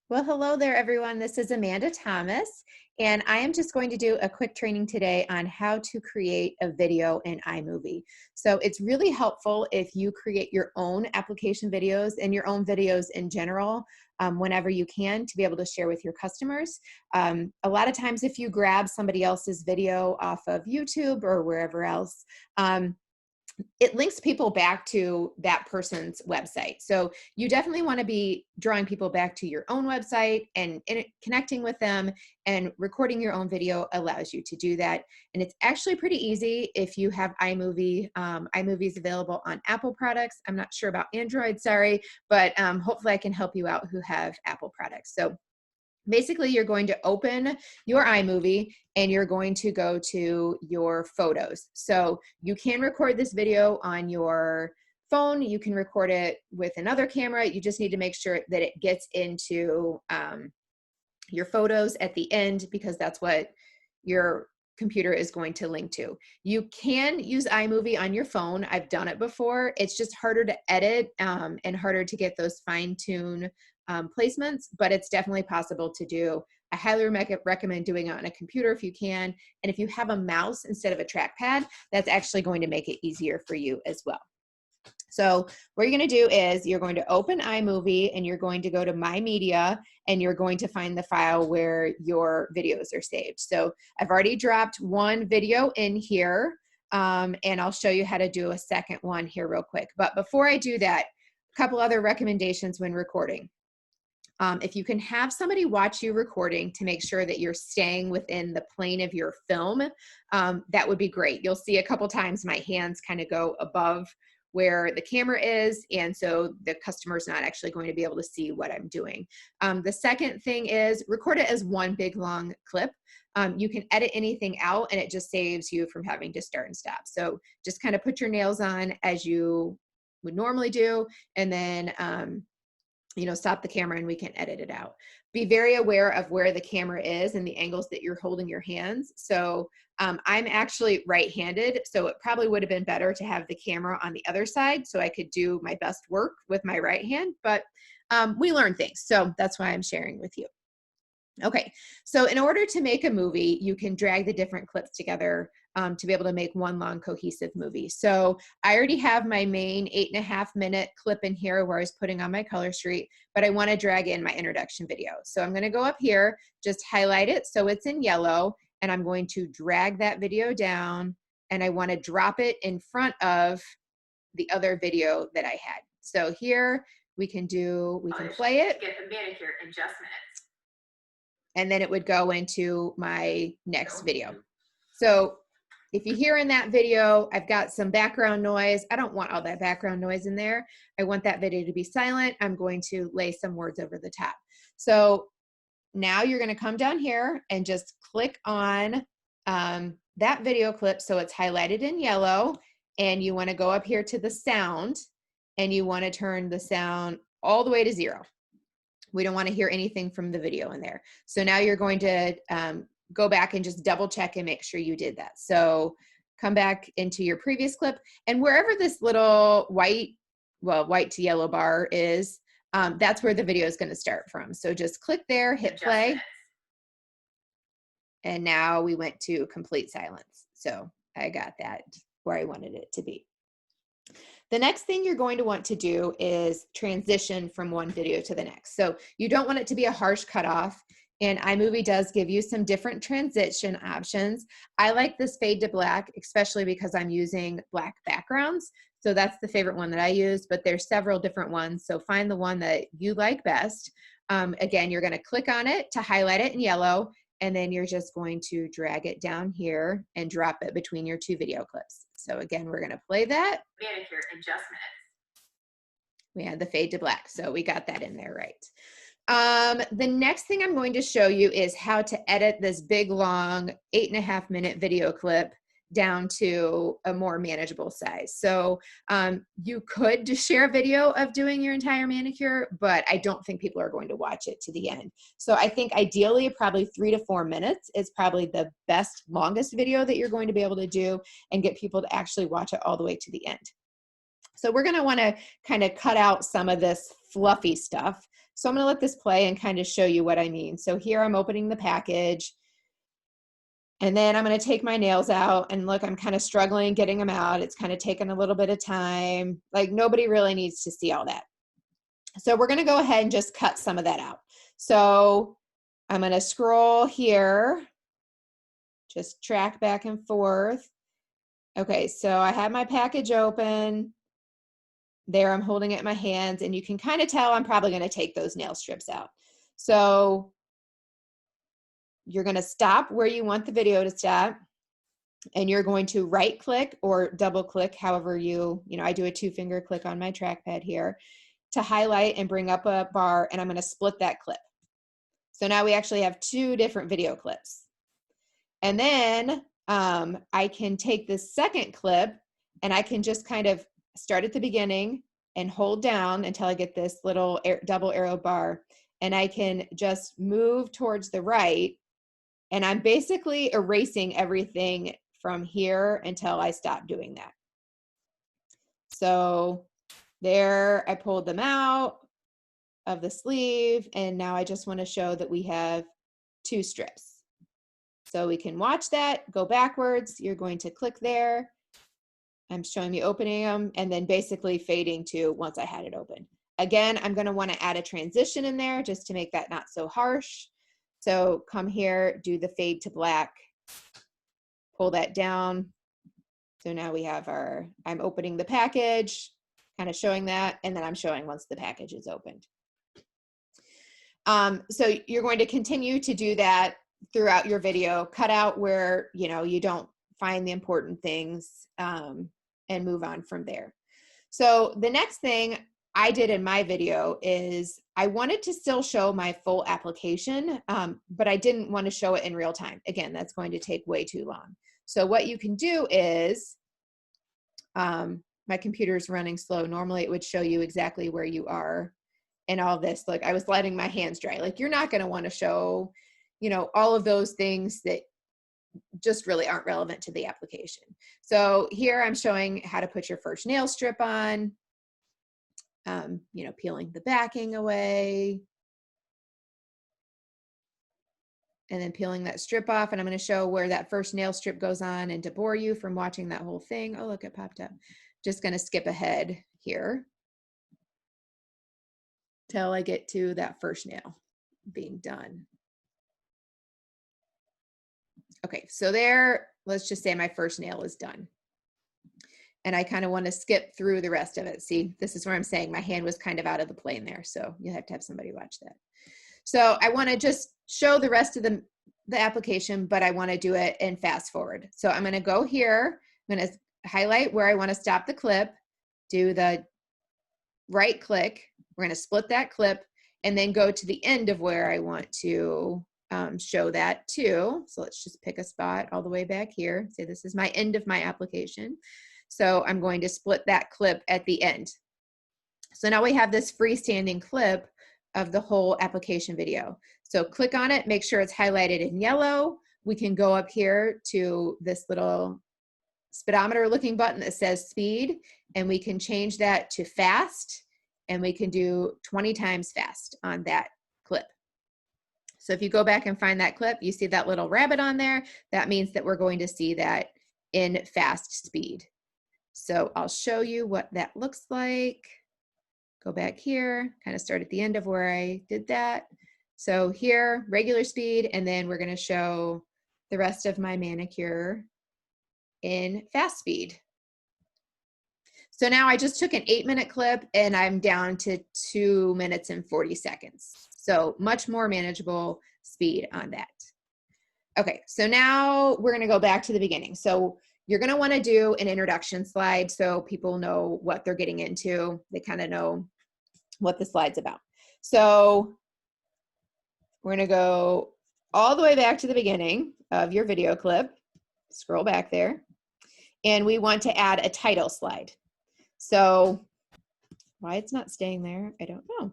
Well, hello there, everyone. This is Amanda Thomas, and I am just going to do a quick training today on how to create a video in iMovie. So it's really helpful if you create your own application videos and your own videos in general whenever you can to be able to share with your customers. A lot of times if you grab somebody else's video off of YouTube or wherever else, it links people back to that person's website. So you definitely want to be drawing people back to your own website and connecting with them, and recording your own video allows you to do that. And it's actually pretty easy if you have iMovie. iMovie is available on Apple products. I'm not sure about Android, sorry, but hopefully I can help you out who have Apple products. So basically, you're going to open your iMovie and you're going to go to your photos. So you can record this video on your phone. You can record it with another camera. You just need to make sure that it gets into your photos at the end, because that's what your computer is going to link to. You can use iMovie on your phone. I've done it before. It's just harder to edit and harder to get those fine-tune placements, but it's definitely possible to do. I highly recommend doing it on a computer if you can. And if you have a mouse instead of a trackpad, that's actually going to make it easier for you as well. So what you're going to do is you're going to open iMovie and you're going to go to My Media and you're going to find the file where your videos are saved. So I've already dropped one video in here and I'll show you how to do a second one here real quick. But before I do that, a couple other recommendations when recording. If you can have somebody watch you recording to make sure that you're staying within the plane of your film, that would be great. You'll see a couple times my hands kind of go above where the camera is, and so the customer's not actually going to be able to see what I'm doing. The second thing is record it as one big long clip. You can edit anything out and it just saves you from having to start and stop. So just kind of put your nails on as you would normally do, and then stop the camera and we can edit it out. Be very aware of where the camera is and the angles that you're holding your hands. So I'm actually right-handed, so it probably would have been better to have the camera on the other side so I could do my best work with my right hand, but we learn things. So that's why I'm sharing with you. Okay, so in order to make a movie, you can drag the different clips together to be able to make one long cohesive movie. So I already have my main 8.5-minute clip in here where I was putting on my color street, but I want to drag in my introduction video. So I'm going to go up here, just highlight it so it's in yellow, and I'm going to drag that video down, and I want to drop it in front of the other video that I had. So here we can play it. Get the manicure in just minutes. And then it would go into my next video. So if you hear in that video, I've got some background noise. I don't want all that background noise in there. I want that video to be silent. I'm going to lay some words over the top. So now you're going to come down here and just click on that video clip so it's highlighted in yellow, and you want to go up here to the sound, and you want to turn the sound all the way to 0. We don't want to hear anything from the video in there. So now you're going to go back and just double check and make sure you did that. So come back into your previous clip, and wherever this little white to yellow bar is, that's where the video is going to start from. So just click there, hit play. And now we went to complete silence. So I got that where I wanted it to be. The next thing you're going to want to do is transition from one video to the next. So you don't want it to be a harsh cutoff, and iMovie does give you some different transition options. I like this fade to black, especially because I'm using black backgrounds. So that's the favorite one that I use, but there's several different ones. So find the one that you like best. Again, you're going to click on it to highlight it in yellow, and then you're just going to drag it down here and drop it between your two video clips. So again, we're going to play that. Manicure in just minutes. We had the fade to black, so we got that in there right. The next thing I'm going to show you is how to edit this big, long 8.5-minute video clip down to a more manageable size. So you could just share a video of doing your entire manicure, but I don't think people are going to watch it to the end. So I think ideally probably 3 to 4 minutes is probably the best, longest video that you're going to be able to do and get people to actually watch it all the way to the end. So we're going to want to kind of cut out some of this fluffy stuff. So I'm going to let this play and kind of show you what I mean. So here I'm opening the package, and then I'm going to take my nails out, and look, I'm kind of struggling getting them out. It's kind of taken a little bit of time. Like, nobody really needs to see all that. So we're going to go ahead and just cut some of that out. So I'm going to scroll here, just track back and forth. Okay, so I have my package open. There, I'm holding it in my hands, and you can kind of tell I'm probably going to take those nail strips out. So you're going to stop where you want the video to stop, and you're going to right click or double click, however I do a 2-finger click on my trackpad here to highlight and bring up a bar, and I'm going to split that clip. So now we actually have 2 different video clips. And then I can take this second clip, and I can just kind of start at the beginning and hold down until I get this little double arrow bar, and I can just move towards the right, and I'm basically erasing everything from here until I stop doing that. So there, I pulled them out of the sleeve, and now I just want to show that we have 2 strips. So we can watch that, go backwards. You're going to click there. I'm showing me opening them, and then basically fading to once I had it open. Again, I'm going to want to add a transition in there just to make that not so harsh. So come here, do the fade to black, pull that down. So now we have I'm opening the package, kind of showing that, and then I'm showing once the package is opened. So you're going to continue to do that throughout your video, cut out where, you don't find the important things, and move on from there. So the next thing I did in my video is I wanted to still show my full application, but I didn't want to show it in real time. Again, that's going to take way too long. So what you can do is, my computer's running slow. Normally it would show you exactly where you are and all this. Like, I was letting my hands dry. Like, you're not going to want to show, all of those things that just really aren't relevant to the application. So here I'm showing how to put your first nail strip on, peeling the backing away, and then peeling that strip off. And I'm going to show where that first nail strip goes on, and to bore you from watching that whole thing. Oh, look, it popped up. Just going to skip ahead here till I get to that first nail being done. Okay, so there, let's just say my first nail is done. And I kind of want to skip through the rest of it. See, this is where I'm saying my hand was kind of out of the plane there. So you'll have to have somebody watch that. So I want to just show the rest of the application, but I want to do it in fast forward. So I'm going to go here. I'm going to highlight where I want to stop the clip, do the right click. We're going to split that clip, and then go to the end of where I want to show that too. So let's just pick a spot all the way back here. Say this is my end of my application. So I'm going to split that clip at the end. So now we have this freestanding clip of the whole application video. So click on it, make sure it's highlighted in yellow. We can go up here to this little speedometer looking button that says speed, and we can change that to fast, and we can do 20 times fast on that clip. So if you go back and find that clip, you see that little rabbit on there. That means that we're going to see that in fast speed. So I'll show you what that looks like. Go back here, kind of start at the end of where I did that. So here, regular speed, and then we're going to show the rest of my manicure in fast speed. So now I just took an 8-minute clip, and I'm down to 2 minutes and 40 seconds. So much more manageable speed on that. Okay, so now we're going to go back to the beginning. So you're going to want to do an introduction slide so people know what they're getting into. They kind of know what the slide's about. So we're going to go all the way back to the beginning of your video clip. Scroll back there. And we want to add a title slide. So why it's not staying there, I don't know.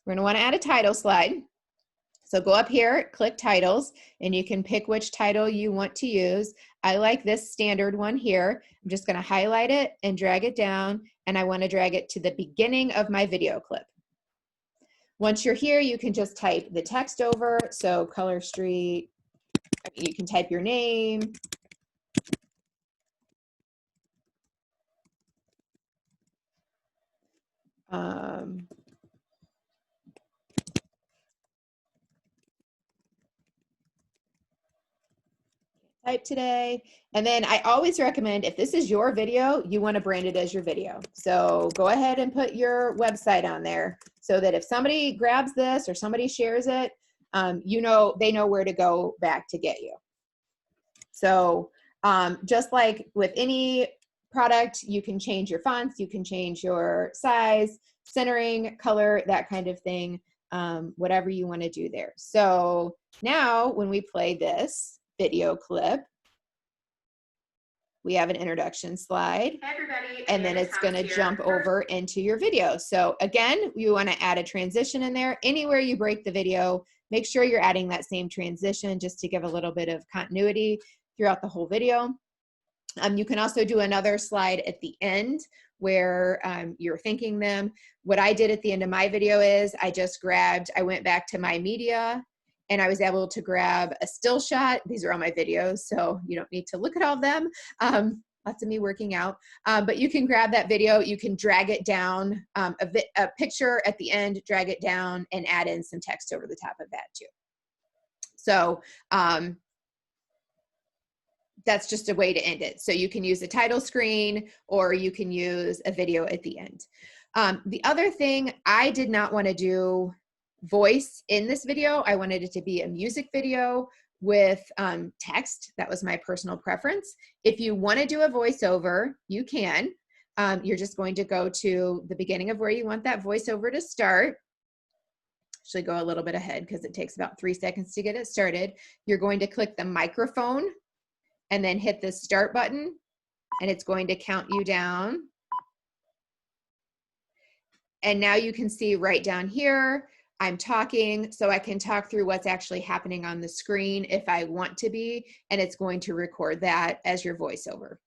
We're going to want to add a title slide. So go up here, click titles, and you can pick which title you want to use. I like this standard one here. I'm just going to highlight it and drag it down, and I want to drag it to the beginning of my video clip. Once you're here, you can just type the text over. So Color Street, you can type your name. Type today. And then I always recommend, if this is your video, you want to brand it as your video. So go ahead and put your website on there so that if somebody grabs this or somebody shares it, you know, they know where to go back to get you. So just like with any product, you can change your fonts, you can change your size, centering, color, that kind of thing, whatever you want to do there. So now when we play this video clip, we have an introduction slide. Hey everybody, and then it's going to jump over into your video. So again, you want to add a transition in there. Anywhere you break the video, make sure you're adding that same transition just to give a little bit of continuity throughout the whole video. You can also do another slide at the end where you're thanking them. What I did at the end of my video is I went back to my media and I was able to grab a still shot. These are all my videos, so you don't need to look at all of them. Lots of me working out, but you can grab that video, you can drag it down, a picture at the end, drag it down and add in some text over the top of that too. So that's just a way to end it. So you can use a title screen or you can use a video at the end. The other thing, I did not want to do voice in this video. I wanted it to be a music video with text. That was my personal preference. If you want to do a voiceover, you can. You're just going to go to the beginning of where you want that voiceover to start. Actually go a little bit ahead because it takes about 3 seconds to get it started. You're going to click the microphone and then hit the start button and it's going to count you down. And now you can see right down here, I'm talking, so I can talk through what's actually happening on the screen if I want to be, and it's going to record that as your voiceover.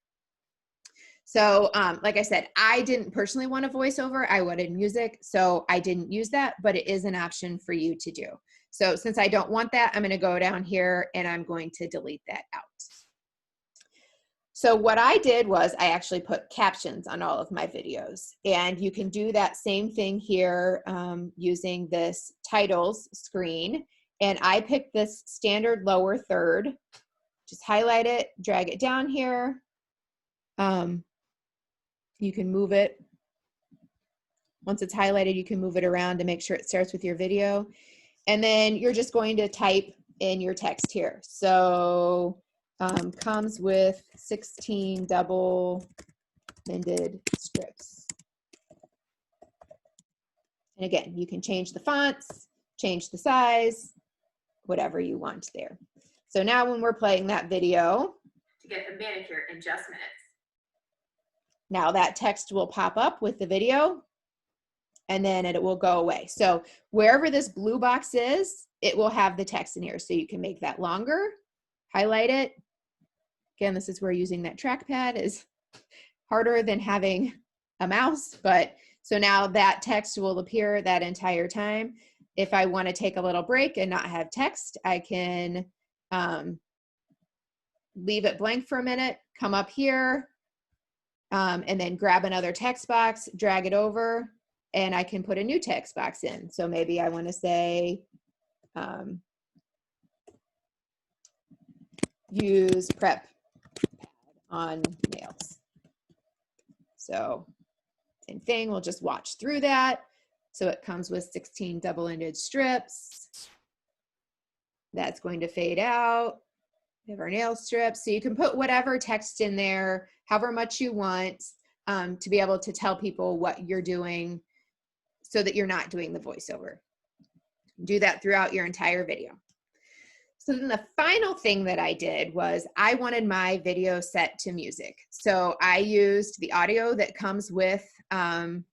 So like I said, I didn't personally want a voiceover, I wanted music, so I didn't use that, but it is an option for you to do. So since I don't want that, I'm gonna go down here and I'm going to delete that out. So what I did was I actually put captions on all of my videos, and you can do that same thing here using this titles screen. And I picked this standard lower third, just highlight it, drag it down here. You can move it. Once it's highlighted, you can move it around to make sure it starts with your video. And then you're just going to type in your text here. So comes with 16 double-ended strips. And again, you can change the fonts, change the size, whatever you want there. So now when we're playing that video, to get the manicure in just minutes. Now that text will pop up with the video and then it will go away. So wherever this blue box is, it will have the text in here. So you can make that longer, highlight it. Again, this is where using that trackpad is harder than having a mouse, but so now that text will appear that entire time. If I want to take a little break and not have text, I can leave it blank for a minute, come up here, and then grab another text box, drag it over, and I can put a new text box in. So maybe I want to say, use prep pad on nails. So same thing, we'll just watch through that. So it comes with 16 double-ended strips. That's going to fade out. We have our nail strips. So you can put whatever text in there, however much you want, to be able to tell people what you're doing so that you're not doing the voiceover. Do that throughout your entire video. So then the final thing that I did was I wanted my video set to music. So I used the audio that comes with iMovie.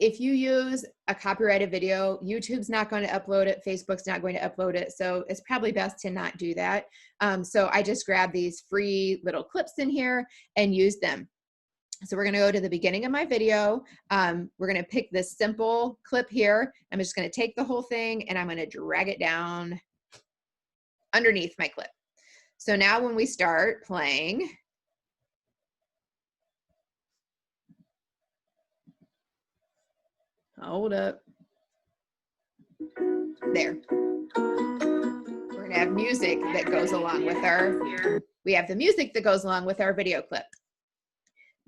If you use a copyrighted video, YouTube's not going to upload it, Facebook's not going to upload it, so it's probably best to not do that. So I just grabbed these free little clips in here and used them. So we're going to go to the beginning of my video. We're going to pick this simple clip here. I'm just going to take the whole thing and I'm going to drag it down underneath my clip. So now when we start playing, hold up. There. We're going to have music that goes along with we have the music that goes along with our video clip.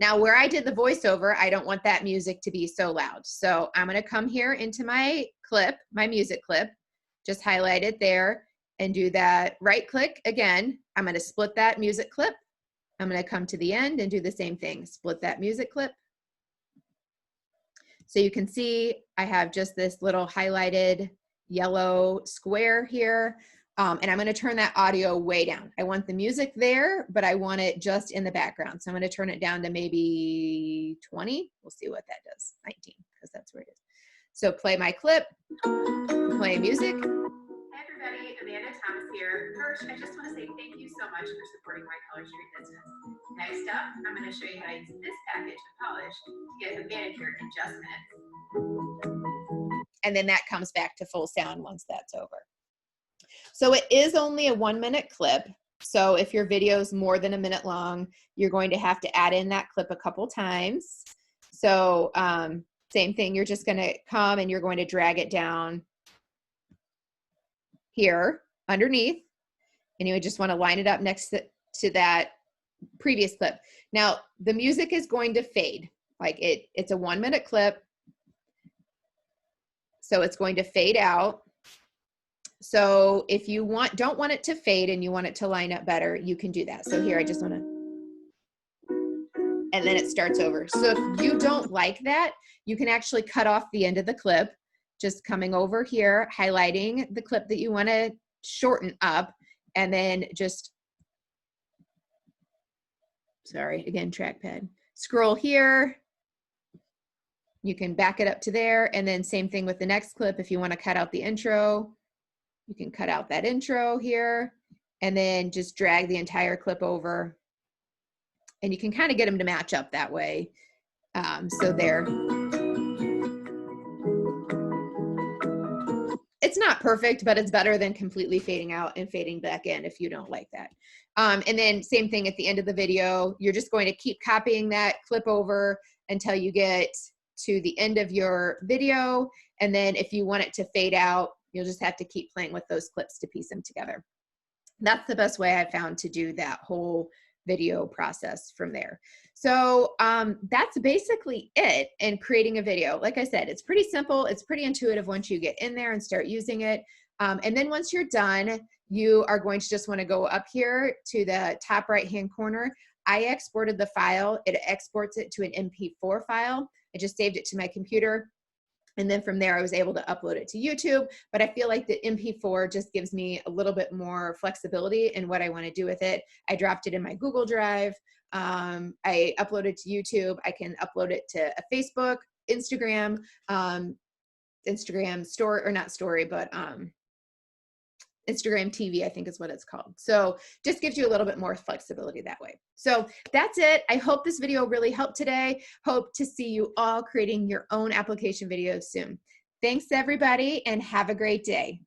Now where I did the voiceover, I don't want that music to be so loud. So I'm going to come here into my clip, my music clip, just highlight it there and do that right click again. I'm going to split that music clip. I'm going to come to the end and do the same thing, split that music clip. So you can see I have just this little highlighted yellow square here. And I'm going to turn that audio way down. I want the music there, but I want it just in the background. So I'm going to turn it down to maybe 20. We'll see what that does. 19, because that's where it is. So play my clip, play music. Hey everybody, Amanda Thomas here. First, I just want to say thank you so much for supporting my Color Street business. Next up, I'm going to show you how to use this package of polish to get a manicure in just minutes. And then that comes back to full sound once that's over. So it is only a 1-minute clip. So if your video is more than a minute long, you're going to have to add in that clip a couple times. So same thing, you're just going to come and you're going to drag it down here underneath, and you would just want to line it up next to that previous clip. Now the music is going to fade, like it's a 1-minute clip, so it's going to fade out. So if you don't want it to fade and you want it to line up better, you can do that. So here I just want to, and then it starts over. So if you don't like that, you can actually cut off the end of the clip, just coming over here, highlighting the clip that you want to shorten up, and then just, sorry, again, trackpad, scroll here. You can back it up to there, and then same thing with the next clip. If you want to cut out the intro, you can cut out that intro here, and then just drag the entire clip over, and you can kind of get them to match up that way. So there. It's not perfect, but it's better than completely fading out and fading back in if you don't like that. And then same thing at the end of the video, you're just going to keep copying that clip over until you get to the end of your video. And then if you want it to fade out, you'll just have to keep playing with those clips to piece them together. That's the best way I found to do that whole video process from there. So that's basically it in creating a video. Like I said, it's pretty simple. It's pretty intuitive once you get in there and start using it. And then once you're done, you are going to just want to go up here to the top right-hand corner. I exported the file. It exports it to an MP4 file. I just saved it to my computer. And then from there, I was able to upload it to YouTube. But I feel like the MP4 just gives me a little bit more flexibility in what I want to do with it. I dropped it in my Google Drive. I uploaded to YouTube. I can upload it to a Facebook, Instagram, Instagram story, or not story, but Instagram TV, I think is what it's called. So just gives you a little bit more flexibility that way. So that's it. I hope this video really helped today. Hope to see you all creating your own application videos soon. Thanks everybody, and have a great day.